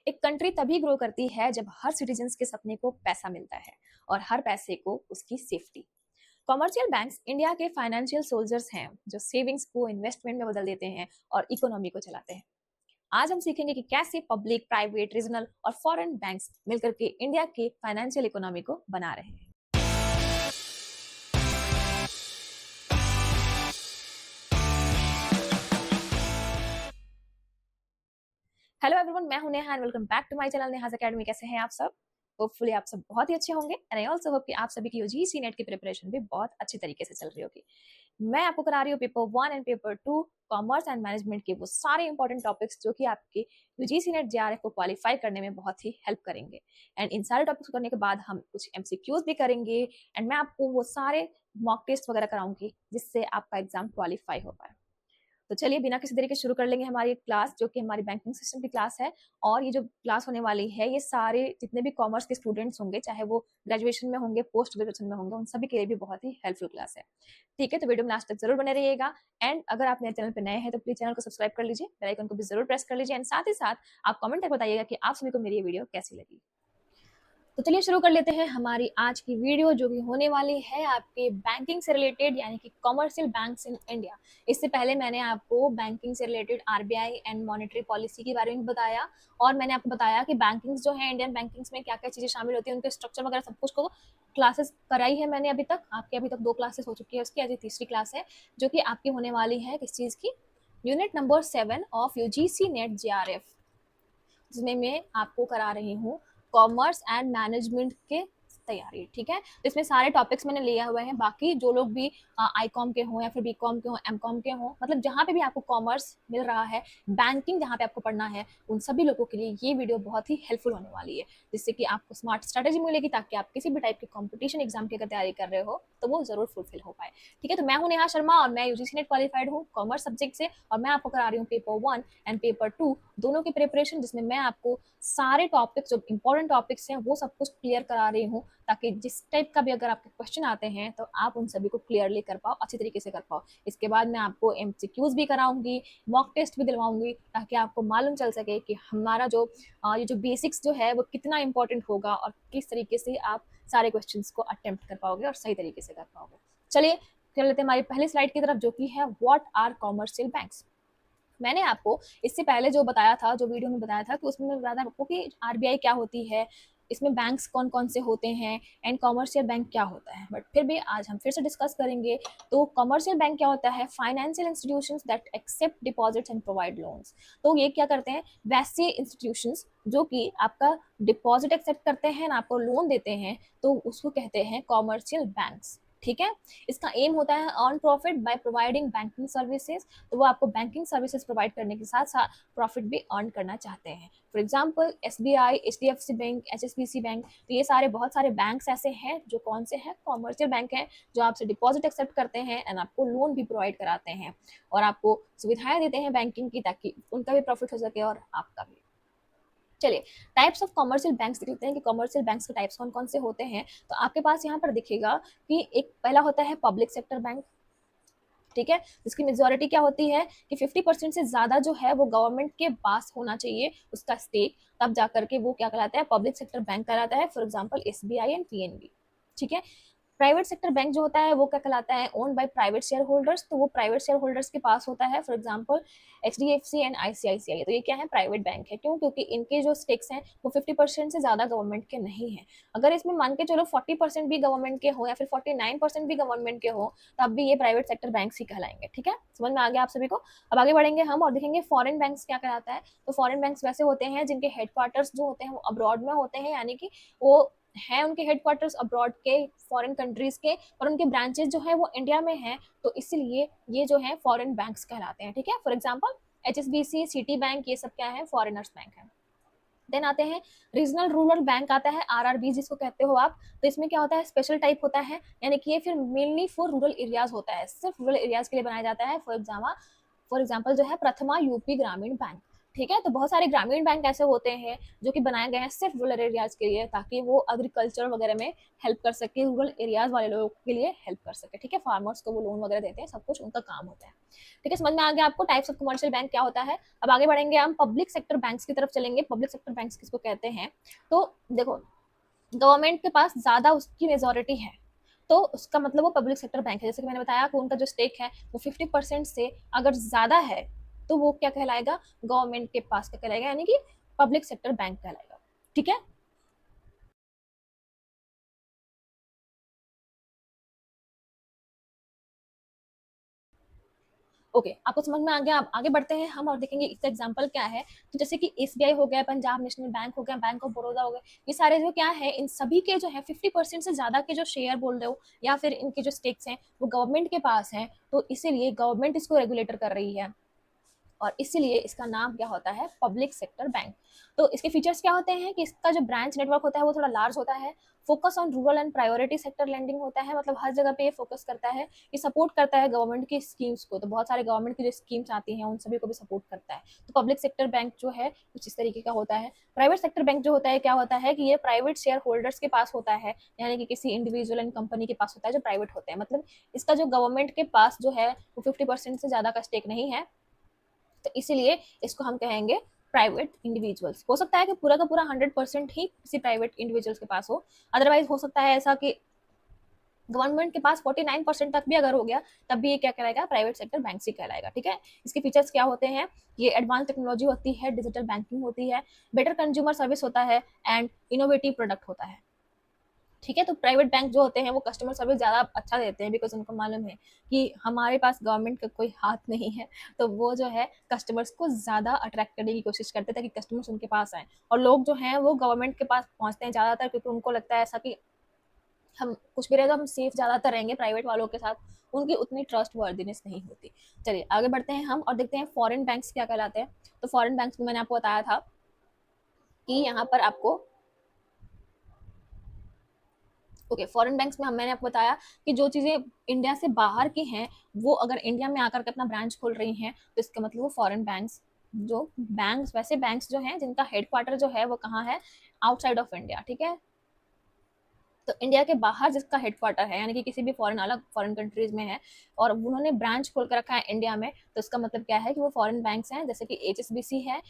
एक कंट्री तभी ग्रो करती है जब हर सिटीजन्स के सपने को पैसा मिलता है और हर पैसे को उसकी सेफ्टी। कॉमर्शियल बैंक्स इंडिया के फाइनेंशियल सोल्जर्स हैं जो सेविंग्स को इन्वेस्टमेंट में बदल देते हैं और इकोनॉमी को चलाते हैं। आज हम सीखेंगे कि कैसे पब्लिक, प्राइवेट, रीजनल और फॉरेन बैंक्स मिलकर के इंडिया के फाइनेंशियल इकोनॉमी को बना रहे हैं। हेलो एवरीवन, मैं हूं Neha and welcome back to my channel Neha's academy. कैसे हैं आप सब? होपफुली आप सब बहुत ही अच्छे होंगे एंड आई आल्सो होप कि आप सभी की यूजीसी नेट की प्रिपरेशन भी बहुत अच्छी तरीके से चल रही होगी। मैं आपको करा रही हूँ paper 1 and paper 2 commerce and management के वो सारे इंपॉर्टेंट टॉपिक्स जो कि आपके यूजीसी नेट जेआरएफ को क्वालिफाई करने में बहुत ही हेल्प करेंगे। एंड इन सारे टॉपिक्स करने के बाद हम कुछ एमसीक्यूज भी करेंगे एंड मैं आपको वो सारे मॉक टेस्ट वगैरह कराऊंगी जिससे आपका एग्जाम क्वालिफाई हो पाए। तो चलिए बिना किसी देरी के शुरू कर लेंगे हमारी क्लास, जो कि हमारी बैंकिंग सिस्टम की क्लास है। और ये जो क्लास होने वाली है ये सारे जितने भी कॉमर्स के स्टूडेंट्स होंगे, चाहे वो ग्रेजुएशन में होंगे, पोस्ट ग्रेजुएशन में होंगे, उन सभी के लिए भी बहुत ही हेल्पफुल क्लास है। ठीक है, तो वीडियो में लास्ट तक जरूर बने रहिएगा। एंड अगर आप मेरे चैनल पर नए हैं तो प्लीज चैनल को सब्सक्राइब कर लीजिए, बेल आइकन को भी जरूर प्रेस कर लीजिए एंड साथ ही साथ आप कमेंट करके बताइएगा कि आप सभी को मेरी ये वीडियो कैसी लगी। तो चलिए शुरू कर लेते हैं हमारी आज की वीडियो, जो कि होने वाली है आपके बैंकिंग से रिलेटेड, यानी कि कॉमर्शियल बैंक्स इन इंडिया। इससे पहले मैंने आपको बैंकिंग से related RBI and monetary policy के बारे में बताया और मैंने आपको बताया कि बैंकिंग्स जो है इंडियन बैंकिंग्स में क्या क्या चीज़ें शामिल होती है, उनके स्ट्रक्चर वगैरह सब कुछ को क्लासेस कराई है मैंने। अभी तक आपके अभी तक 2 क्लासेस हो चुकी है उसकी, आज तीसरी क्लास है जो कि आपकी होने वाली है किस चीज़ की, unit number 7 of UGC net JRF, जिसमें मैं आपको करा रही हूँ कॉमर्स एंड मैनेजमेंट के तैयारी। ठीक है, तो इसमें सारे टॉपिक्स मैंने लिए हुए हैं। बाकी जो लोग भी आई कॉम के हों या फिर बी कॉम के हों, एम कॉम के हों, मतलब जहाँ पे भी आपको कॉमर्स मिल रहा है, बैंकिंग जहाँ पे आपको पढ़ना है, उन सभी लोगों के लिए ये वीडियो बहुत ही हेल्पफुल होने वाली है, जिससे कि आपको स्मार्ट स्ट्रैटेजी मिलेगी ताकि आप किसी भी टाइप की कॉम्पिटिशन एग्जाम की अगर तैयारी कर रहे हो तो वो जरूर फुलफिल हो पाए। ठीक है, तो मैं हूँ नेहा शर्मा और मैं यूजीसी नेट क्वालिफाइड हूँ कॉमर्स सब्जेक्ट से, और मैं आपको करा रही हूँ पेपर 1 एंड पेपर 2 दोनों की प्रिपरेशन, जिसमें मैं आपको सारे टॉपिक्स जो इंपॉर्टेंट टॉपिक्स हैं वो सब कुछ क्लियर करा रही हूँ, ताकि जिस टाइप का भी अगर आपके क्वेश्चन आते हैं तो आप उन सभी को क्लियरली कर पाओ, अच्छी तरीके से कर पाओ। इसके बाद मैं आपको एमसीक्यूज भी कराऊंगी, मॉक टेस्ट भी दिलवाऊंगी, ताकि आपको मालूम चल सके कि हमारा जो ये जो बेसिक्स जो है वो कितना इंपॉर्टेंट होगा और किस तरीके से आप सारे क्वेश्चन को अटेम्प्ट कर पाओगे और सही तरीके से कर पाओगे। चलिए चल लेते हैं हमारी पहली स्लाइड की तरफ, जो कि है व्हाट आर कॉमर्शियल बैंक्स। मैंने आपको इससे पहले जो बताया था, जो वीडियो में बताया था, कि उसमें मैं बताया था आपको कि आरबीआई क्या होती है, इसमें बैंक्स कौन कौन से होते हैं एंड कॉमर्शियल बैंक क्या होता है, बट फिर भी आज हम फिर से डिस्कस करेंगे। तो कॉमर्शियल बैंक क्या होता है? Financial institutions that accept deposits and provide loans. तो ये क्या करते हैं? वैसे इंस्टीट्यूशंस जो कि आपका डिपॉजिट एक्सेप्ट करते हैं, आपको लोन देते हैं, तो उसको कहते हैं कॉमर्शियल बैंक्स। ठीक है, इसका एम होता है earn profit by providing banking services. तो वो आपको बैंकिंग सर्विसेज प्रोवाइड करने के साथ साथ प्रॉफिट भी अर्न करना चाहते हैं। For example SBI, HDFC bank, HSBC bank, तो ये सारे बहुत सारे बैंक्स ऐसे हैं जो कौन से हैं? कॉमर्शियल बैंक हैं, जो आपसे डिपॉजिट एक्सेप्ट करते हैं एंड आपको लोन भी प्रोवाइड कराते हैं और आपको सुविधाएं देते हैं बैंकिंग की, ताकि उनका भी प्रॉफिट हो सके और आपका भी। चलिए टाइप्स ऑफ कॉमर्शियल बैंक्स देख लेते हैं कि कॉमर्शियल बैंक्स के टाइप्स कौन कौन से होते हैं। तो आपके पास यहाँ पर दिखेगा कि एक पहला होता है पब्लिक सेक्टर बैंक। ठीक है, जिसकी मेजोरिटी क्या होती है कि 50% से ज्यादा जो है वो गवर्नमेंट के पास होना चाहिए उसका स्टेक, तब जाकर के वो क्या कहलाता है? पब्लिक सेक्टर बैंक कहलाता है। For example SBI and PNB. ठीक है, प्राइवेट सेक्टर बैंक जो होता है वो क्या कहलाता है? Own by private share holders. तो वो प्राइवेट शेयर होल्डर्स के पास होता है। For example HDFC and ICICI. तो ये क्या है? प्राइवेट बैंक है। क्यों? क्योंकि इनके जो स्टेक्स हैं वो 50% से ज्यादा गवर्नमेंट के नहीं है। अगर इसमें मान के चलो 40% भी गवर्नमेंट के हो या फिर 49% भी गवर्नमेंट के हो, तब भी ये प्राइवेट सेक्टर बैंक ही कहलाएंगे। ठीक है, समझ में आ गया आप सभी को? अब आगे बढ़ेंगे हम और देखेंगे फॉरेन बैंक्स क्या कहलाता है। तो फॉरेन बैंक्स वैसे होते हैं जिनके हेडक्वार्टर्स जो होते हैं वो अब्रॉड में होते हैं, यानी कि वो हैं उनके हेडक्वार्टर्स अब्रॉड के, फॉरेन कंट्रीज के, और उनके ब्रांचेस जो है वो इंडिया में हैं, तो इसलिए ये जो है फॉरेन बैंक्स कहलाते हैं। ठीक है, for example HSBC, city bank, ये सब क्या है? फॉरेनर्स बैंक है। देन आते हैं रीजनल रूरल बैंक आता है, आरआरबी जिसको कहते हो आप। तो इसमें क्या होता है? स्पेशल टाइप होता है, यानी कि ये फिर मेनली फॉर रूरल एरियाज होता है, सिर्फ रूरल एरियाज के लिए बनाया जाता है। फॉर एग्जाम्पल जो है प्रथमा यूपी ग्रामीण बैंक। ठीक है। तो बहुत सारे ग्रामीण बैंक ऐसे होते हैं जो कि बनाए गए हैं सिर्फ रूरल एरियाज के लिए, ताकि वो एग्रीकल्चर वगैरह में हेल्प कर सके, रूरल एरियाज वाले लोगों के लिए हेल्प कर सके। ठीक है, फार्मर्स को वो लोन वगैरह देते हैं, सब कुछ उनका काम होता है। ठीक है, समझ में आ गया आपको टाइप्स ऑफ कमर्शियल बैंक क्या होता है। अब आगे बढ़ेंगे, हम पब्लिक सेक्टर बैंक्स की तरफ चलेंगे। पब्लिक सेक्टर बैंक्स किसको कहते हैं? तो देखो, गवर्नमेंट के पास ज्यादा उसकी मेजोरिटी है, तो उसका मतलब वो पब्लिक सेक्टर बैंक है। जैसे कि मैंने बताया कि उनका जो स्टेक है वो 50% से अगर ज्यादा है, तो वो क्या कहलाएगा? गवर्नमेंट के पास क्या कहलाएगा, यानी कि पब्लिक सेक्टर बैंक कहलाएगा। ठीक है। ओके, आपको समझ में आ गया। अब आगे बढ़ते हैं हम और देखेंगे इसका एग्जांपल क्या है। तो जैसे कि एसबीआई हो गया, पंजाब नेशनल बैंक हो गया, बैंक ऑफ बड़ौदा हो गया, ये सारे जो क्या है, इन सभी के जो है 50% से ज्यादा के जो शेयर बोल रहे हो या फिर इनके जो स्टेक्स हैं वो गवर्नमेंट के पास हैं, तो इसीलिए गवर्नमेंट इसको रेगुलेटर कर रही है और इसीलिए इसका नाम क्या होता है? Public sector bank. तो इसके फीचर्स क्या होते हैं कि इसका जो ब्रांच नेटवर्क होता है वो थोड़ा लार्ज होता है, focus on rural and priority sector lending होता है, मतलब हर जगह पे ये फोकस करता है, ये सपोर्ट करता है गवर्नमेंट की स्कीम्स को। तो बहुत सारे गवर्नमेंट की जो स्कीम्स आती हैं उन सभी को भी सपोर्ट करता है। तो पब्लिक सेक्टर बैंक जो है कुछ इस तरीके का होता है। प्राइवेट सेक्टर बैंक जो होता है, क्या होता है कि ये प्राइवेट शेयर होल्डर्स के पास होता है, यानी कि किसी इंडिविजुअल एंड कंपनी के पास होता है जो प्राइवेट होते हैं। मतलब इसका जो गवर्नमेंट के पास जो है वो 50% से ज्यादा का स्टेक नहीं है, तो इसीलिए इसको हम कहेंगे प्राइवेट इंडिविजुअल्स। हो सकता है कि पूरा का पूरा 100% ही किसी प्राइवेट इंडिविजुअल्स के पास हो, अदरवाइज हो सकता है ऐसा कि गवर्नमेंट के पास 49% तक भी अगर हो गया, तब भी ये क्या कहलाएगा? प्राइवेट सेक्टर बैंक ही कहलाएगा। ठीक है। इसके फीचर्स क्या होते हैं? ये एडवांस टेक्नोलॉजी होती है, डिजिटल बैंकिंग होती है, बेटर कंज्यूमर सर्विस होता है एंड इनोवेटिव प्रोडक्ट होता है। ठीक है। तो प्राइवेट बैंक जो होते हैं वो कस्टमर सर्विस ज़्यादा अच्छा देते हैं, बिकॉज उनको मालूम है कि हमारे पास गवर्नमेंट का कोई हाथ नहीं है, तो वो जो है कस्टमर्स को ज़्यादा अट्रैक्ट करने की कोशिश करते हैं ताकि कस्टमर्स उनके पास आए। और लोग जो हैं वो गवर्नमेंट के पास पहुंचते हैं ज़्यादातर, क्योंकि उनको लगता है ऐसा कि हम कुछ भी रहे तो हम सेफ ज़्यादातर रहेंगे प्राइवेट वालों के साथ, उनकी उतनी ट्रस्ट वर्दीनेस नहीं होती। चलिए आगे बढ़ते हैं हम और देखते हैं फॉरेन बैंक्स क्या कहलाते हैं। तो फॉरेन बैंक्स में मैंने आपको बताया था कि यहाँ पर आपको ओके, फॉरेन बैंक्स में हम मैंने आपको बताया कि जो चीज़ें इंडिया से बाहर की हैं वो अगर इंडिया में आकर के अपना ब्रांच खोल रही हैं, तो इसका मतलब वो फॉरेन बैंक्स, जो बैंक्स वैसे बैंक्स जो हैं जिनका हेडक्वार्टर जो है वो कहाँ है? Outside of India. ठीक है। तो इंडिया के बाहर जिसका हेडक्वार्टर है, यानी कि किसी भी फॉरेन अलग फॉरेन कंट्रीज में है और उन्होंने ब्रांच खोल कर रखा है इंडिया में, तो इसका मतलब क्या है कि वो फॉरेन बैंक्स हैं। जैसे कि एचएसबीसी है,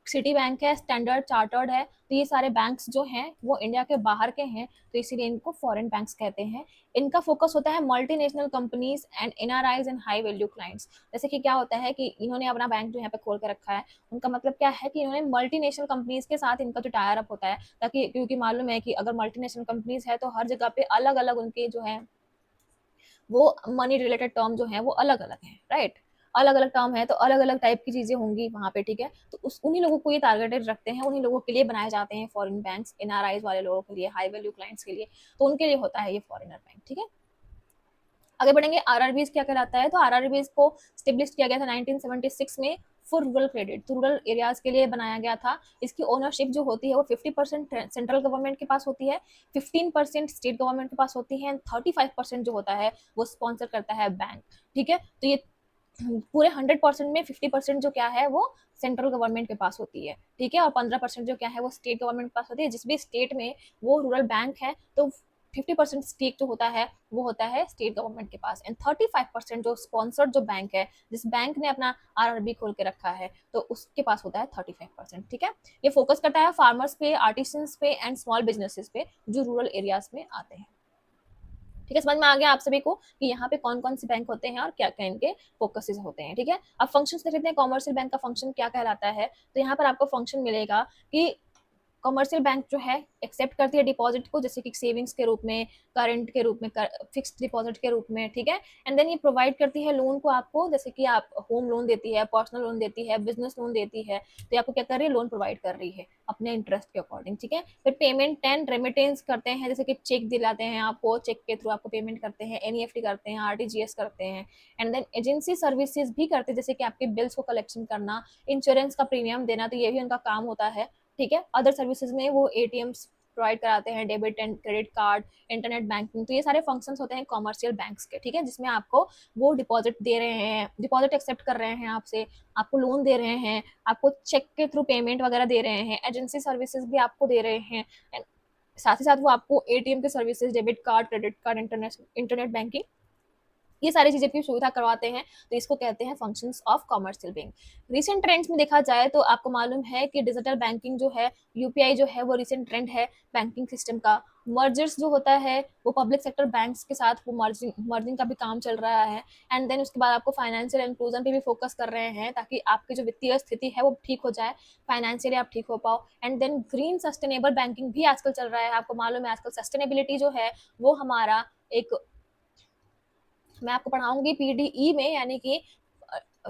सिटी बैंक है, स्टैंडर्ड चार्टर्ड है, तो ये सारे बैंक्स जो हैं वो इंडिया के बाहर के हैं, तो इसीलिए इनको फॉरेन बैंक्स कहते हैं। इनका फोकस होता है multinational companies and NRIs and high value clients. जैसे कि क्या होता है कि इन्होंने अपना बैंक जो यहाँ पे खोल के रखा है, उनका मतलब क्या है कि इन्होंने मल्टीनेशनल कंपनीज के साथ इनका जो टायर अप होता है, ताकि क्योंकि मालूम है कि अगर मल्टीनेशनल कंपनीज है तो हर जगह पे अलग अलग उनके जो है वो मनी रिलेटेड टर्म जो है वो अलग अलग है, राइट? अलग अलग टर्म है तो अलग अलग टाइप की चीजें होंगी वहां पे। ठीक है। तो उस उन्हीं लोगों को ये टारगेटेड रखते हैं, उन्हीं लोगों के लिए बनाए जाते हैं फॉरेन बैंक्स, एनआरआईज वाले लोगों के लिए, हाई वैल्यू क्लाइंट्स के लिए, तो उनके लिए होता है ये फॉरेनर बैंक। ठीक है। आगे बढ़ेंगे, आरआरबीज क्या कहलाता है। तो आरआरबीज को स्टेब्लिश किया गया था 1976 में फॉर रूरल क्रेडिट, तो रूरल एरियाज के लिए बनाया गया था। इसकी ओनरशिप जो होती है वो 50% सेंट्रल गवर्नमेंट के पास होती है, 15% स्टेट गवर्नमेंट के पास होती है एंड 35% जो होता है वो स्पॉन्सर करता है बैंक। ठीक है। तो ये पूरे 100% में 50% जो क्या है वो सेंट्रल गवर्नमेंट के पास होती है। ठीक है। और 15% जो क्या है वो स्टेट गवर्नमेंट के पास होती है। जिस भी स्टेट में वो रूरल बैंक है, तो 50% स्टेक जो होता है वो होता है स्टेट गवर्नमेंट के पास एंड 35% जो स्पॉन्सर्ड जो बैंक है, जिस बैंक ने अपना आरआरबी खोल के रखा है, तो उसके पास होता है 35%। ठीक है। ये फोकस करता है फार्मर्स पे, आर्टिसंस पे एंड स्मॉल बिजनेसेस पे जो रूरल एरियाज में आते हैं। ठीक है, समझ में आ गया आप सभी को कि यहाँ पे कौन कौन से बैंक होते हैं और क्या क्या इनके फोकसेस होते हैं। ठीक है। अब फंक्शंस देख लेते हैं, कॉमर्शियल बैंक का फंक्शन क्या कहलाता है। तो यहाँ पर आपको फंक्शन मिलेगा कि कमर्शियल बैंक जो है एक्सेप्ट करती है डिपॉजिट को, जैसे कि सेविंग्स के रूप में, करंट के रूप में, फिक्स्ड डिपॉजिट के रूप में। ठीक है। एंड देन ये प्रोवाइड करती है लोन को आपको, जैसे कि आप होम लोन देती है, पर्सनल लोन देती है, बिजनेस लोन देती है, तो ये आपको क्या कर रही है? लोन प्रोवाइड कर रही है अपने इंटरेस्ट के अकॉर्डिंग। ठीक है। फिर पेमेंट एंड रेमिटेंस करते हैं, जैसे कि चेक दिलाते हैं आपको, चेक के थ्रू आपको पेमेंट करते हैं, एनईएफटी करते हैं, आरटीजीएस करते हैं। एंड देन एजेंसी सर्विसेज भी करते हैं, जैसे कि आपके बिल्स को कलेक्शन करना, इंश्योरेंस का प्रीमियम देना, तो ये भी उनका काम होता है। ठीक है। अदर सर्विसेज में वो एटीएम्स प्रोवाइड कराते हैं, debit and credit card, internet banking. तो ये सारे फंक्शंस होते हैं कॉमर्शियल बैंक्स के, ठीक है, जिसमें आपको वो डिपॉजिट दे रहे हैं, डिपॉजिट एक्सेप्ट कर रहे हैं आपसे, आपको लोन दे रहे हैं, आपको चेक के थ्रू पेमेंट वगैरह दे रहे हैं, एजेंसी सर्विसेज भी आपको दे रहे हैं, साथ ही साथ वो आपको एटीएम के services, debit card, credit card, internet banking, ये सारी चीजें की सुविधा करवाते हैं। तो इसको कहते हैं functions of commercial bank. Recent trends में देखा जाए तो आपको मालूम है कि डिजिटल बैंकिंग जो है, यूपीआई जो है, वो रिसेंट ट्रेंड है बैंकिंग सिस्टम का। मर्जर्स जो होता है वो पब्लिक सेक्टर बैंक्स के साथ वो मर्जिंग मर्जिंग का भी काम चल रहा है। एंड देन उसके बाद आपको फाइनेंशियल इंक्लूजन पे भी फोकस कर रहे हैं, ताकि आपकी जो वित्तीय स्थिति है वो ठीक हो जाए, फाइनेंशियली आप ठीक हो पाओ। And then green sustainable banking भी आजकल चल रहा है। आपको मालूम है आजकल सस्टेनेबिलिटी जो है वो हमारा एक, मैं आपको पढ़ाऊंगी पीडीई में, यानी कि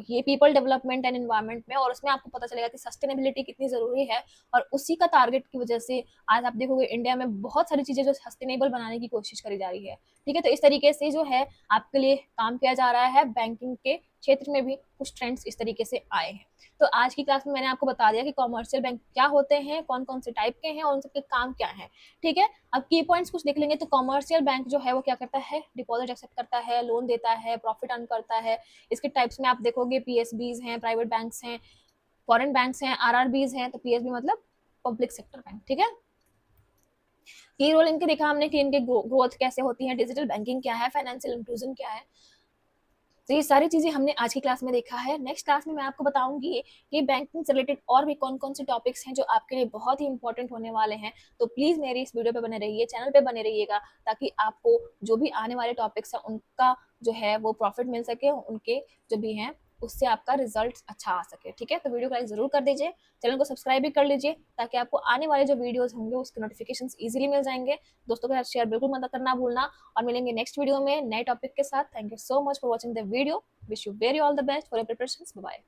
ये पीपल डेवलपमेंट एंड एनवायरनमेंट में, और उसमें आपको पता चलेगा कि सस्टेनेबिलिटी कितनी जरूरी है। और उसी का टारगेट की वजह से आज आप देखोगे इंडिया में बहुत सारी चीजें जो सस्टेनेबल बनाने की कोशिश करी जा रही है, ठीक है। तो इस तरीके से जो है आपके लिए काम किया जा रहा है। बैंकिंग के क्षेत्र में भी कुछ ट्रेंड्स इस तरीके से आए हैं। तो आज की क्लास में मैंने आपको बता दिया कि कॉमर्शियल बैंक क्या होते हैं, कौन कौन से टाइप के हैं और उन सबके काम क्या है, ठीक है। अब की पॉइंट्स कुछ देख लेंगे। तो कॉमर्शियल बैंक जो है वो क्या करता है, डिपॉजिट एक्सेप्ट करता है, लोन देता है, प्रॉफिट अर्न करता है। इसके टाइप्स में आप देखोगे पीएसबीज हैं, प्राइवेट बैंक्स हैं, फॉरेन बैंक्स हैं, आरआरबीज हैं। तो पीएसबी मतलब पब्लिक सेक्टर बैंक, ठीक है। की रोल इनके देखा हमने कि इनके ग्रोथ कैसे होती है, डिजिटल बैंकिंग क्या है, फाइनेंशियल इंक्लूजन क्या है। तो ये सारी चीजें हमने आज की क्लास में देखा है। नेक्स्ट क्लास में मैं आपको बताऊंगी कि बैंकिंग से रिलेटेड और भी कौन कौन से टॉपिक्स हैं जो आपके लिए बहुत ही इंपॉर्टेंट होने वाले हैं। तो प्लीज मेरी इस वीडियो पे बने रहिए, चैनल पे बने रहिएगा, ताकि आपको जो भी आने वाले टॉपिक्स हैं उनका जो है वो प्रॉफिट मिल सके, उनके जो भी हैं उससे आपका रिजल्ट अच्छा आ सके, ठीक है। तो वीडियो को लाइक जरूर कर दीजिए, चैनल को सब्सक्राइब भी कर लीजिए, ताकि आपको आने वाले जो वीडियोस होंगे उसके नोटिफिकेशन इजीली मिल जाएंगे। दोस्तों के साथ शेयर बिल्कुल मत करना भूलना, और मिलेंगे नेक्स्ट वीडियो में नए टॉपिक के साथ। Thank you so much for watching the video. Wish you very all the best for your preparations. Bye bye.